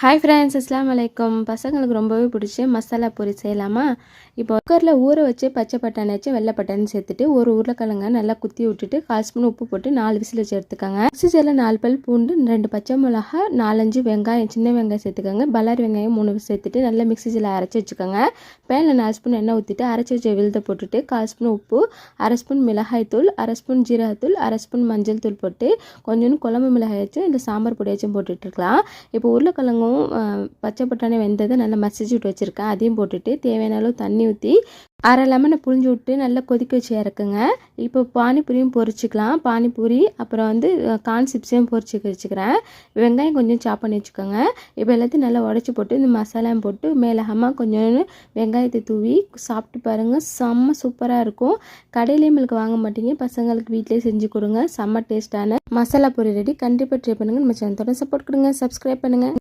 Hi friends, அஸ்ஸலாமு அலைக்கும். பசங்களுக்கு ரொம்பவே பிடிச்ச மசாலா பூரி செய்யலாமா? இப்போ குக்கரில் ஊற வச்சு பச்சை பட்டாணி வச்சு வெள்ளை பட்டாணி சேர்த்துட்டு ஒரு உருளைக்கிழங்க நல்லா குத்தி விட்டுட்டு 1/4 ஸ்பூன் உப்பு போட்டு 4 விசில் வச்சு எடுத்துக்கோங்க. மிக்ஸி ஜாரில் 4 பல் பூண்டு, 2 பச்சை மிளகா, 4-5 வெங்காயம், சின்ன வெங்காயம் சேர்த்துக்கோங்க. பல்லாரி வெங்காயம் 3 சேர்த்துட்டு நல்லா மிக்ஸி ஜாரில் அரைச்சி வச்சுக்கோங்க. பேனில் 4 ஸ்பூன் எண்ணெய் ஊற்றிட்டு அரைச்சி வச்ச விழுத போட்டுட்டு 1/4 ஸ்பூன் உப்பு, 1/2 ஸ்பூன் மிளகாய் தூள், 1/2 ஸ்பூன் ஜீரகத்தூள், 1/2 ஸ்பூன் மஞ்சள் தூள் போட்டு கொஞ்சோண்டு குழம்பு மிளகாய் வச்சும் இல்லை சாம்பார் பொடியாச்சும் போட்டுட்ருக்கலாம். இப்போ உருளைக்கிழங்கும் பச்சை பட்டாணி வெந்ததை நல்லா மசிச்சு விட்டு வச்சுருக்கேன். அதையும் போட்டுட்டு தேவையான அளவு தண்ணி ஊற்றி அரை லெமனை புழிஞ்சு விட்டு நல்லா கொதிக்க வச்சு இறக்குங்க. இப்போ பானிபூரியும் பொரிச்சிக்கலாம். பானிபூரி அப்புறம் கார்ன் சிப்ஸையும் பொரிச்சு வச்சுக்கிறேன். வெங்காயம் கொஞ்சம் சாப் பண்ணி வச்சுக்கோங்க. இப்போ எல்லாத்தையும் நல்லா உடச்சி போட்டு இந்த மசாலாவும் போட்டு மேலகமாக கொஞ்சோண்டு வெங்காயத்தை தூவி சாப்பிட்டு பாருங்கள். செம்ம சூப்பராக இருக்கும். கடையிலேயும் உங்களுக்கு வாங்க மாட்டீங்க, பசங்களுக்கு வீட்டிலேயே செஞ்சு கொடுங்க. செம்ம டேஸ்ட்டான மசாலா பூரி ரெடி. கண்டிப்பாக ட்ரை பண்ணுங்கள். நம்ம சேனலோட சப்போர்ட் கொடுங்க, சப்ஸ்கிரைப் பண்ணுங்கள்.